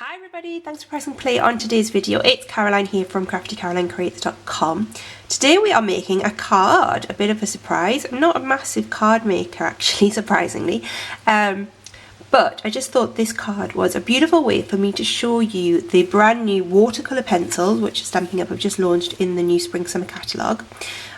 Hi everybody, thanks for pressing play on today's video. It's Caroline here from craftycarolinecreates.com. Today we are making a card, a bit of a surprise. I'm not a massive card maker actually, surprisingly, but I just thought this card was a beautiful way for me to show you the brand new watercolour pencils which Stampin Up have just launched in the new Spring Summer catalogue.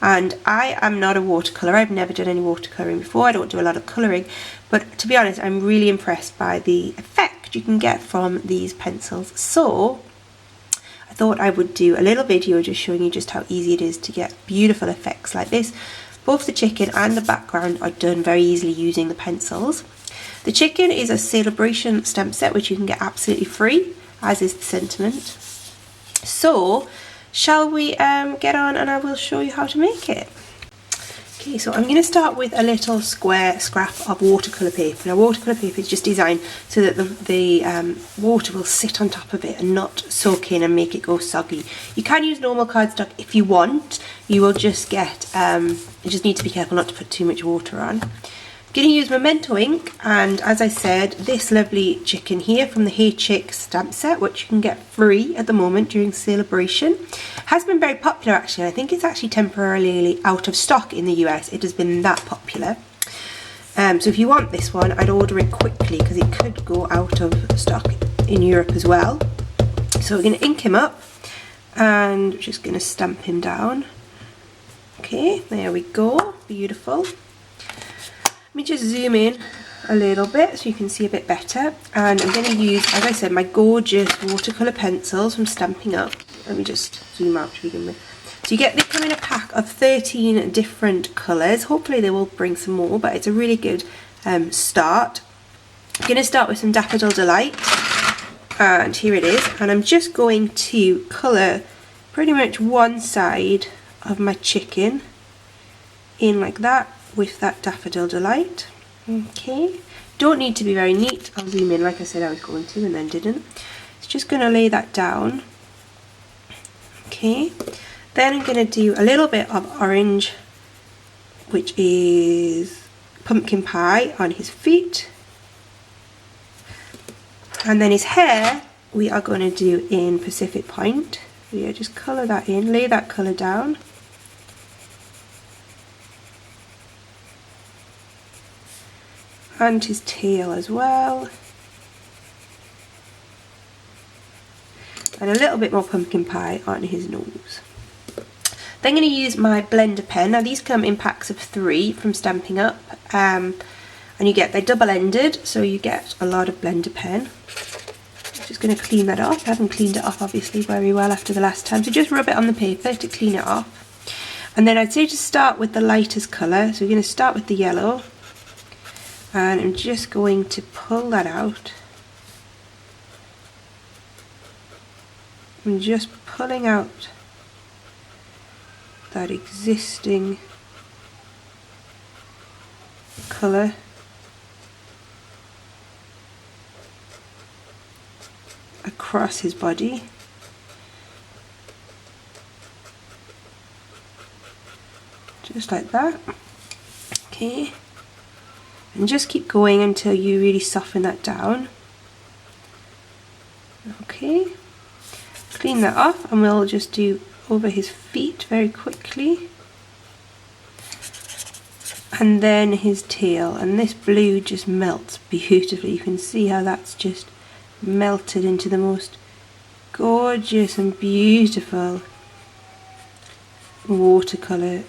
And I am not a watercolour, I've never done any watercolouring before, I don't do a lot of colouring, but to be honest I'm really impressed by the effect you can get from these pencils. So I thought I would do a little video just showing you just how easy it is to get beautiful effects like this. Both the chicken and the background are done very easily using the pencils. The chicken is a sale-a-bration stamp set which you can get absolutely free, as is the sentiment. So shall we get on and I will show you how to make it. Okay, so I'm going to start with a little square scrap of watercolour paper. Now watercolour paper is just designed so that the water will sit on top of it and not soak in and make it go soggy. You can use normal cardstock if you want. You will just get, you just need to be careful not to put too much water on. I'm going to use Memento ink, and as I said, this lovely chicken here from the Hey Chick stamp set, which you can get free at the moment during sale-a-bration, has been very popular actually. I think it's actually temporarily out of stock in the US. It has been that popular. So if you want this one, I'd order it quickly because it could go out of stock in Europe as well. So we're going to ink him up and we're just going to stamp him down. Okay, there we go, beautiful. Let me just zoom in a little bit so you can see a bit better, and I'm going to use, as I said, my gorgeous watercolour pencils from Stampin Up. Let me just zoom out to begin with. So they come in a pack of 13 different colours. Hopefully they will bring some more, but it's a really good start. I'm going to start with some Daffodil Delight, and here it is, and I'm just going to colour pretty much one side of my chicken in like that with that Daffodil Delight. Okay, don't need to be very neat. I'll zoom in like I said I was going to and then didn't. It's just going to lay that down. Okay, then I'm going to do a little bit of orange, which is pumpkin pie, on his feet, and then his hair we are going to do in Pacific Point. So yeah, just colour that in, lay that colour down. And his tail as well, and a little bit more pumpkin pie on his nose. Then I'm going to use my blender pen. Now these come in packs of 3 from Stampin Up, and they're double-ended, so you get a lot of blender pen. I'm just going to clean that off. I haven't cleaned it off obviously very well after the last time, so just rub it on the paper to clean it off. And then I'd say to start with the lightest colour, so we're going to start with the yellow. And I'm just going to pull that out. I'm just pulling out that existing colour across his body. Just like that. Okay. And just keep going until you really soften that down. Okay, clean that off and we'll just do over his feet very quickly. And then his tail, and this blue just melts beautifully. You can see how that's just melted into the most gorgeous and beautiful watercolour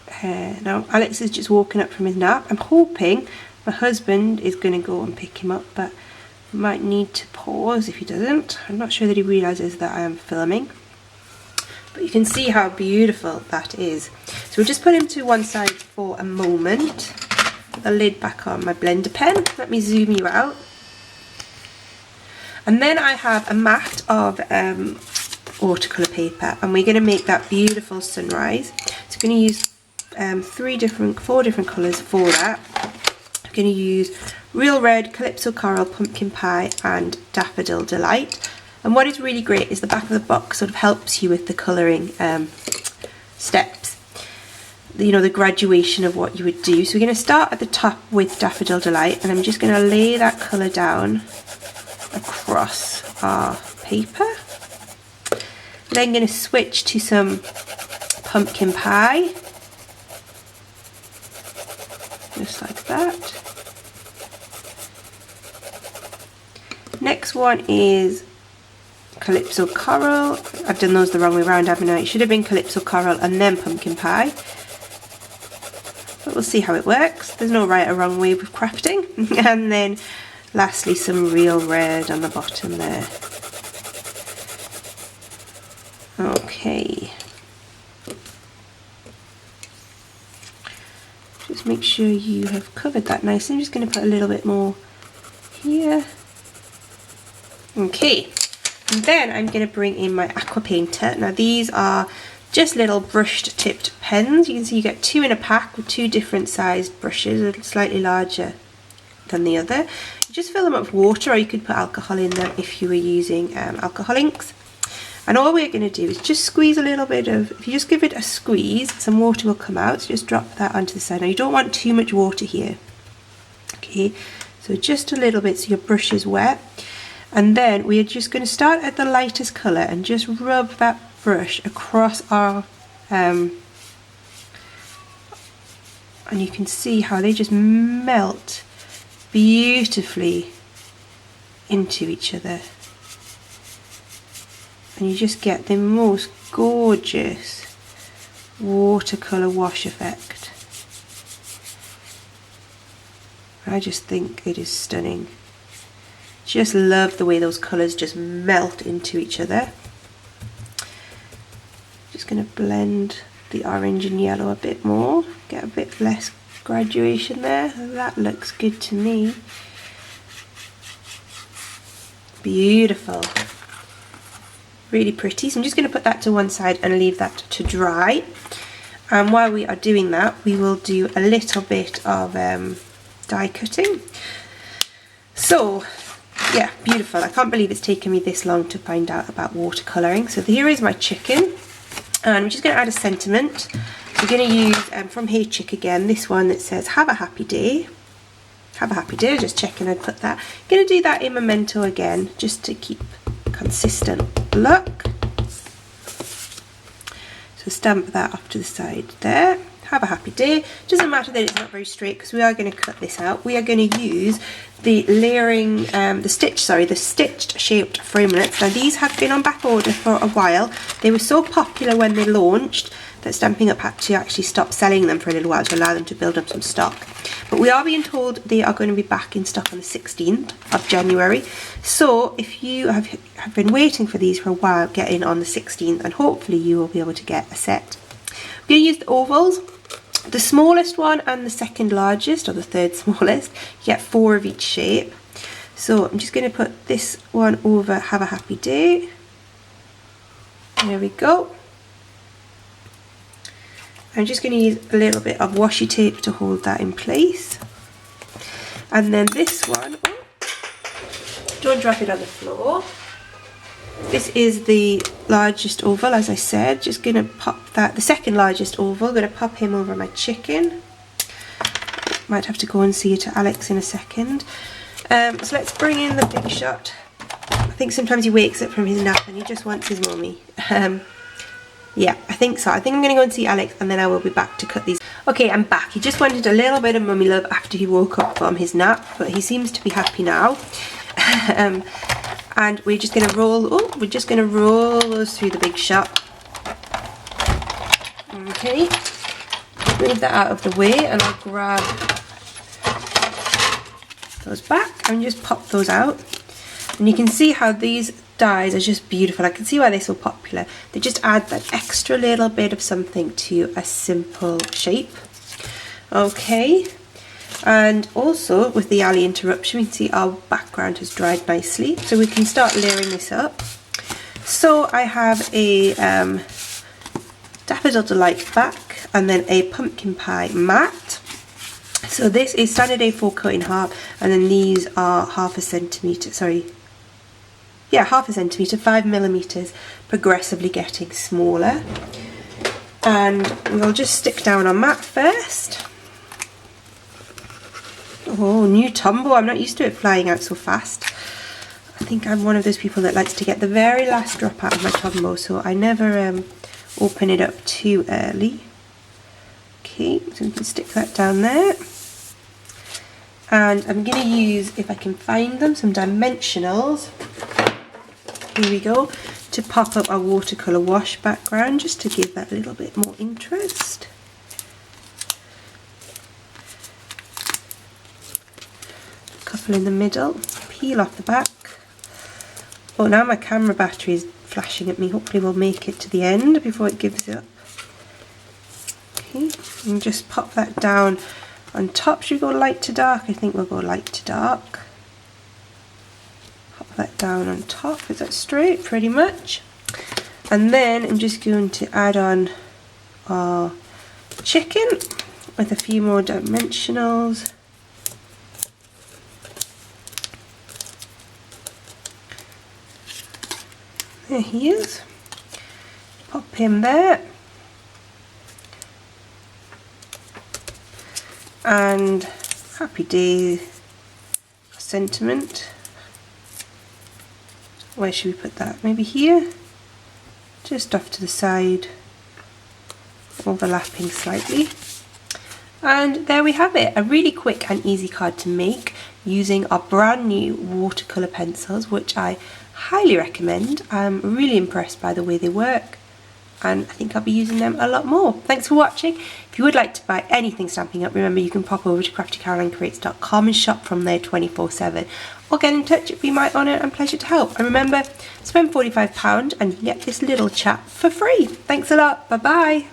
hair. Now Alex is just walking up from his nap. I'm hoping my husband is going to go and pick him up, but might need to pause if he doesn't. I'm not sure that he realises that I am filming, but you can see how beautiful that is. So we'll just put him to one side for a moment. Put the lid back on my blender pen. Let me zoom you out. And then I have a mat of watercolour paper, and we're going to make that beautiful sunrise. So we're going to use 4 different colours for that. I'm going to use Real Red, Calypso Coral, Pumpkin Pie and Daffodil Delight. And what is really great is the back of the box sort of helps you with the colouring steps. The graduation of what you would do. So we're going to start at the top with Daffodil Delight, and I'm just going to lay that colour down across across our paper. Then going to switch to some pumpkin pie, just like that. Next one is Calypso Coral. I've done those the wrong way around, haven't I? It should have been Calypso Coral and then pumpkin pie. But we'll see how it works. There's no right or wrong way with crafting. And then lastly some real red on the bottom there. Okay. Just make sure you have covered that nicely. I'm just going to put a little bit more here. Okay. And then I'm going to bring in my aqua painter. Now these are just little brushed tipped pens. You can see you get 2 in a pack with 2 different sized brushes, slightly larger than the other. You just fill them up with water, or you could put alcohol in them if you were using alcohol inks. And all we're going to do is just squeeze a little bit of, if you just give it a squeeze, some water will come out, so just drop that onto the side. Now you don't want too much water here. Okay, so just a little bit so your brush is wet. And then we are just going to start at the lightest colour and just rub that brush across our, and you can see how they just melt beautifully into each other. And you just get the most gorgeous watercolour wash effect. I just think it is stunning. Just love the way those colours just melt into each other. Just going to blend the orange and yellow a bit more, get a bit less graduation there. That looks good to me. Beautiful. Really pretty. So I'm just going to put that to one side and leave that to dry. And while we are doing that, we will do a little bit of die cutting. So yeah, beautiful. I can't believe it's taken me this long to find out about watercolouring. So here is my chicken, and I'm just going to add a sentiment. We're going to use from Hey Chick again, this one that says have a happy day. Have a happy day, just checking I'd put that. Going to do that in Memento again, just to keep consistent look. So stamp that off to the side there. Have a happy day. Doesn't matter that it's not very straight because we are going to cut this out. We are going to use the layering, the stitched shaped framelits. Now these have been on back order for a while. They were so popular when they launched that Stampin' Up had to actually stop selling them for a little while to allow them to build up some stock. But we are being told they are going to be back in stock on the 16th of January. So if you have been waiting for these for a while, get in on the 16th and hopefully you will be able to get a set. We're going to use the ovals. The smallest one and the second largest, or the third smallest, you get 4 of each shape. So I'm just going to put this one over have a happy day. There we go. I'm just going to use a little bit of washi tape to hold that in place. And then this one, don't drop it on the floor. This is the largest oval, as I said. Just going to pop that, the second largest oval, going to pop him over my chicken. Might have to go and see it to Alex in a second. So let's bring in the big shot. I think sometimes he wakes up from his nap and he just wants his mummy. Yeah, I think so. I think I'm going to go and see Alex and then I will be back to cut these. Okay, I'm back. He just wanted a little bit of mummy love after he woke up from his nap, but he seems to be happy now. And we're just going to roll, those through the big shot. Okay, move that out of the way and I'll grab those back and just pop those out. And you can see how these dies are just beautiful. I can see why they're so popular. They just add that extra little bit of something to a simple shape. Okay. And also with the alley interruption, we can see our background has dried nicely, so we can start layering this up. So I have a Daffodil Delight back and then a pumpkin pie matte. So this is standard A4 cut in half, and then these are half a centimetre, 5mm, progressively getting smaller. And we'll just stick down on matte first. Oh, new Tombow. I'm not used to it flying out so fast. I think I'm one of those people that likes to get the very last drop out of my Tombow, so I never open it up too early. Okay, so we can stick that down there. And I'm going to use, if I can find them, some dimensionals. Here we go, to pop up our watercolour wash background, just to give that a little bit more interest. A couple in the middle, peel off the back. Oh, now my camera battery is flashing at me. Hopefully we'll make it to the end before it gives up. Okay, and just pop that down on top. Should we go light to dark? I think we'll go light to dark. Pop that down on top. Is that straight? Pretty much. And then I'm just going to add on our chicken with a few more dimensionals. There he is. Pop him there. And happy day sentiment. Where should we put that? Maybe here? Just off to the side, overlapping slightly. And there we have it, a really quick and easy card to make using our brand new watercolour pencils, which I highly recommend. I'm really impressed by the way they work, and I think I'll be using them a lot more. Thanks for watching. If you would like to buy anything Stampin' Up, remember you can pop over to craftycarolinecreates.com and shop from there 24/7, or get in touch. It'd be my honour and pleasure to help. And remember, spend £45 and you can get this little chap for free. Thanks a lot. Bye bye.